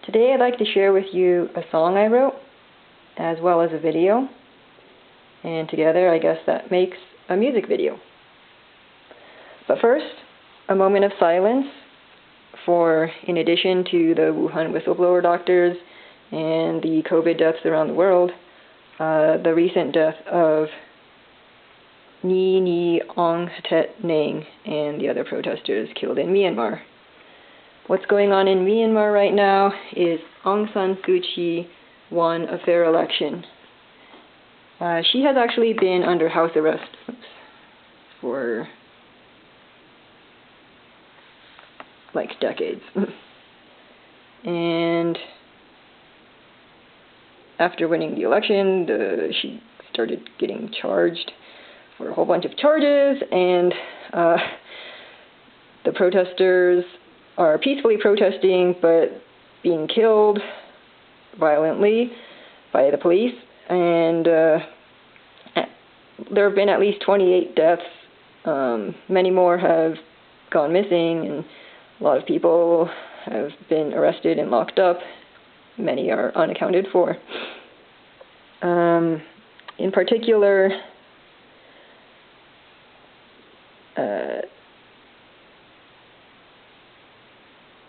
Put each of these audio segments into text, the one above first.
Today I'd like to share with you a song I wrote, as well as a video, and together I guess that makes a music video. But first, a moment of silence for, in addition to the Wuhan whistleblower doctors and the COVID deaths around the world, the recent death of Ni Aung Hlaing Nang and the other protesters killed in Myanmar. What's going on in Myanmar right now is Aung San Suu Kyi won a fair election. She has actually been under house arrest for like decades. And after winning the election, she started getting charged for a whole bunch of charges, and the protesters are peacefully protesting but being killed violently by the police, and there have been at least 28 deaths. Many more have gone missing, and a lot of people have been arrested and locked up. Many are unaccounted for. In particular,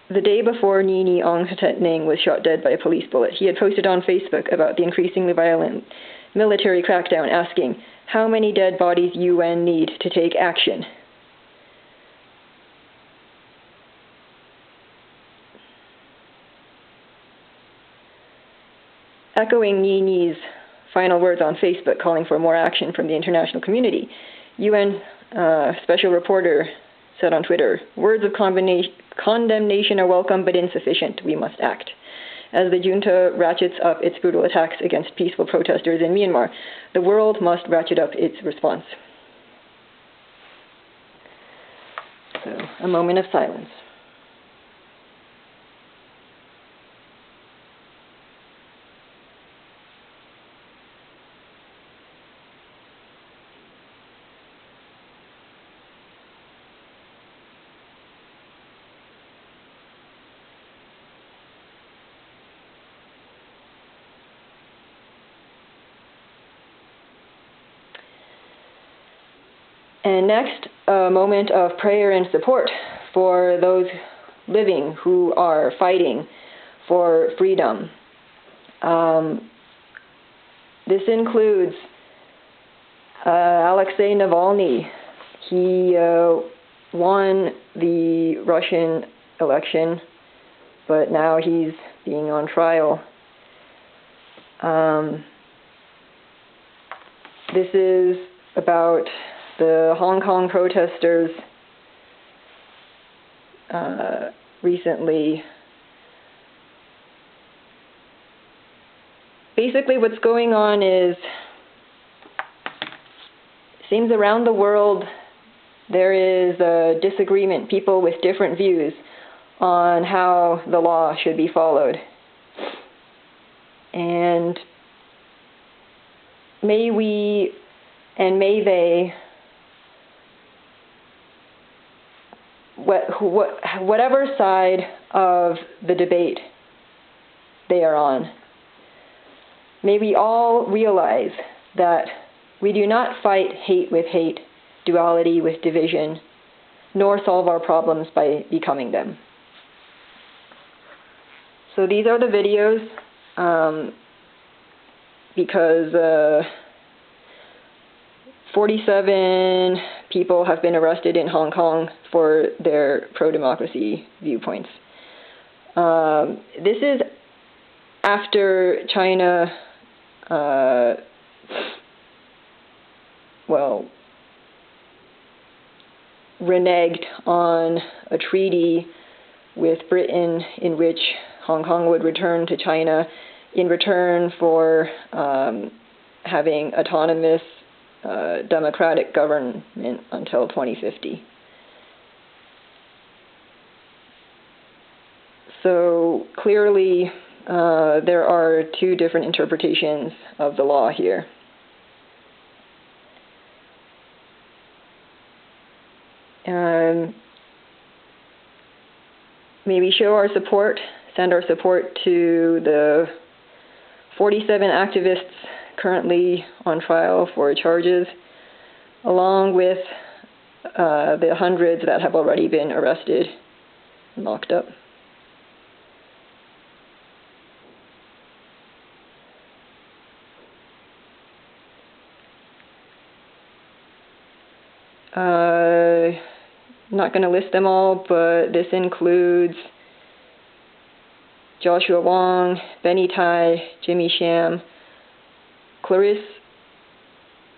the day before Ni Aung Hlaing Nang was shot dead by a police bullet, he had posted on Facebook about the increasingly violent military crackdown, asking, "How many dead bodies UN need to take action?" Echoing Ni's final words on Facebook, calling for more action from the international community, UN Special Reporter said on Twitter, "Words of condemnation are welcome but insufficient. We must act." As the junta ratchets up its brutal attacks against peaceful protesters in Myanmar, the world must ratchet up its response. So, a moment of silence. And next, a moment of prayer and support for those living who are fighting for freedom. This includes Alexei Navalny. He won the Russian election, but now he's being on trial. This is about the Hong Kong protesters recently. Basically what's going on is, it seems around the world there is a disagreement, people with different views on how the law should be followed. And may we and may they, whatever side of the debate they are on, may we all realize that we do not fight hate with hate, duality with division, nor solve our problems by becoming them. So these are the videos, because 47 people have been arrested in Hong Kong for their pro-democracy viewpoints. This is after China, reneged on a treaty with Britain in which Hong Kong would return to China in return for having autonomous democratic government until 2050. So clearly there are two different interpretations of the law here. May we show our support send our support to the 47 activists currently on trial for charges, along with the hundreds that have already been arrested and locked up. Not going to list them all, but this includes Joshua Wong, Benny Tai, Jimmy Sham, Clarisse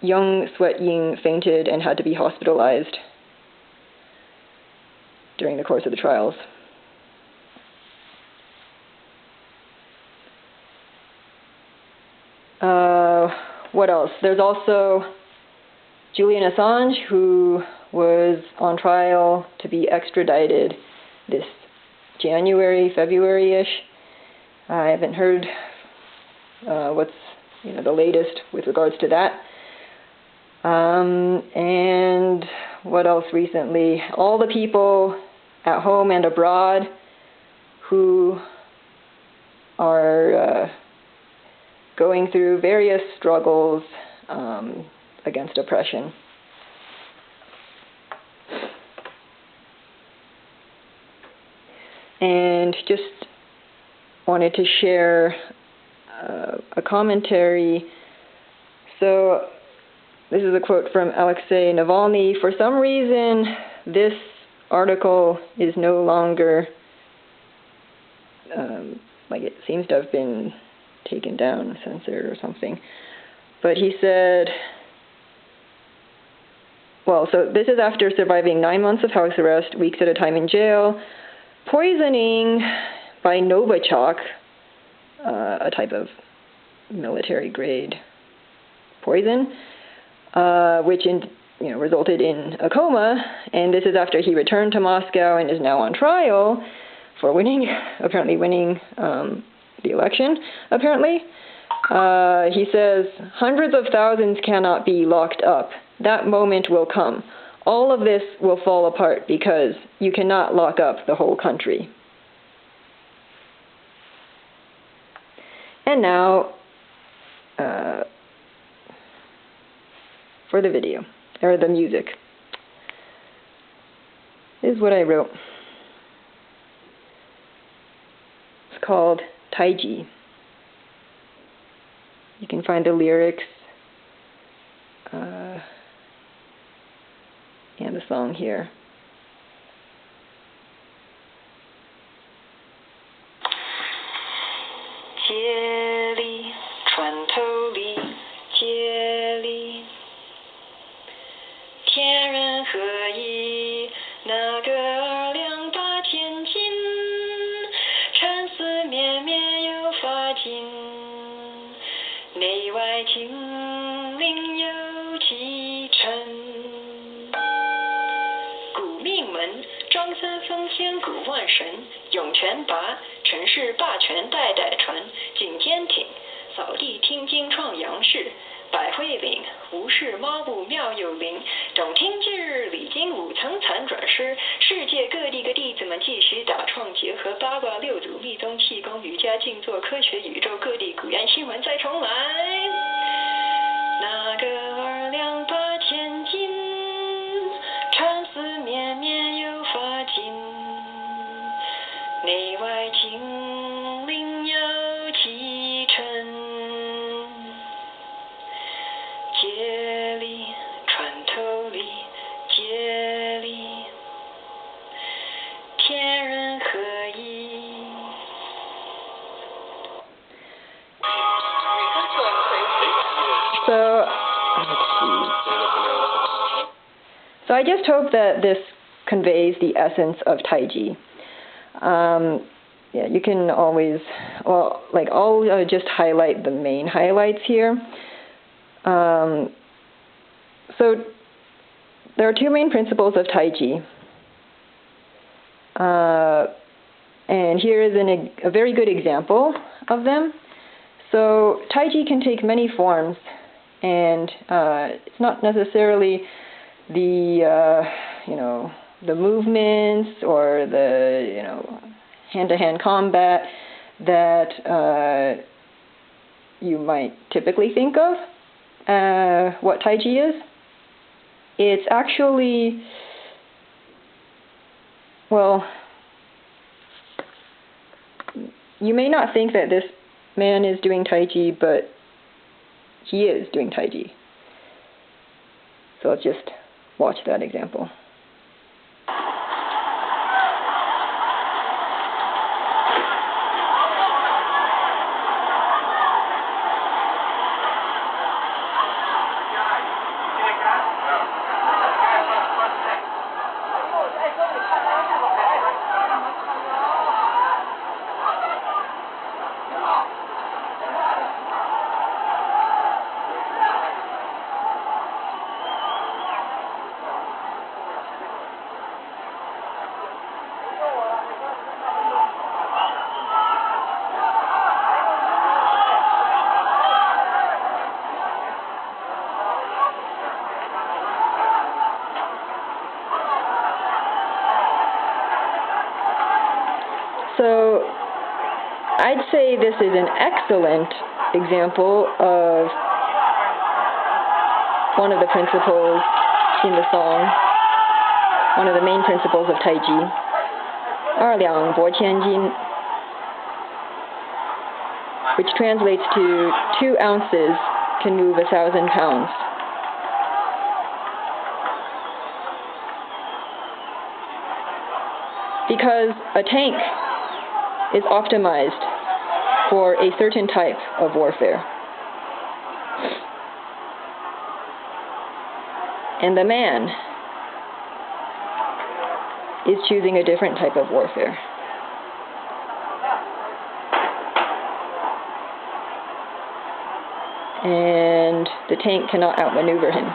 Young Sweat Ying fainted and had to be hospitalized during the course of the trials. What else? There's also Julian Assange, who was on trial to be extradited this January, February-ish. I haven't heard what's the latest with regards to that. And what else recently? All the people at home and abroad who are going through various struggles against oppression. And just wanted to share a commentary. So this is a quote from Alexei Navalny. For some reason, this article is no longer, it seems to have been taken down, censored or something. But he said, so this is after surviving 9 months of house arrest, weeks at a time in jail, poisoning by Novichok, a type of military-grade poison, which resulted in a coma, and this is after he returned to Moscow and is now on trial for apparently winning the election, apparently. He says, hundreds of thousands cannot be locked up. That moment will come. All of this will fall apart because you cannot lock up the whole country. And now, for the video, or the music. This is what I wrote. It's called TaiJi. You can find the lyrics and the song here. So I just hope that this conveys the essence of TaiJi. You can always, I'll just highlight the main highlights here. So there are two main principles of TaiJi. And here is a very good example of them. So TaiJi can take many forms, and it's not necessarily the movements or the hand-to-hand combat that you might typically think of what TaiJi is. It's actually, well, you may not think that this man is doing TaiJi, but he is doing TaiJi. So let's just watch that example. So I'd say this is an excellent example of one of the principles in the song, one of the main principles of TaiJi, 而两拨千斤, which translates to 2 ounces can move 1,000 pounds. Because a tank is optimized for a certain type of warfare. And the man is choosing a different type of warfare. And the tank cannot outmaneuver him.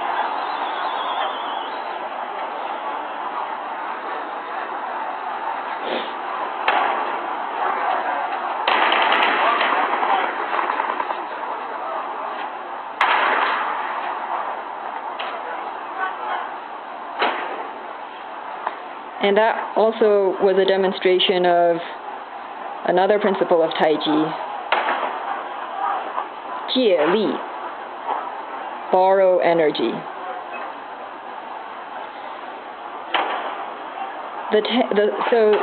And that also was a demonstration of another principle of TaiJi, 借力, borrow energy. So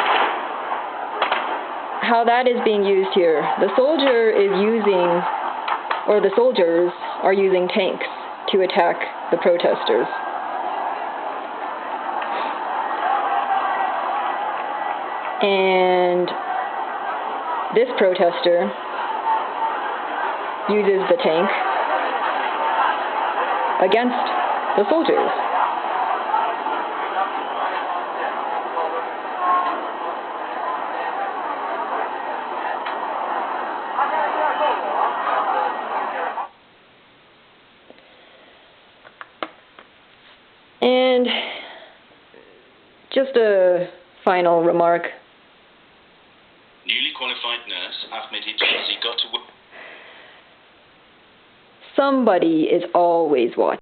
how that is being used here, the soldier is using, or the soldiers are using tanks to attack the protesters. And this protester uses the tank against the soldiers. And just a final remark. Newly qualified nurse admitted she got to work. Somebody is always watching.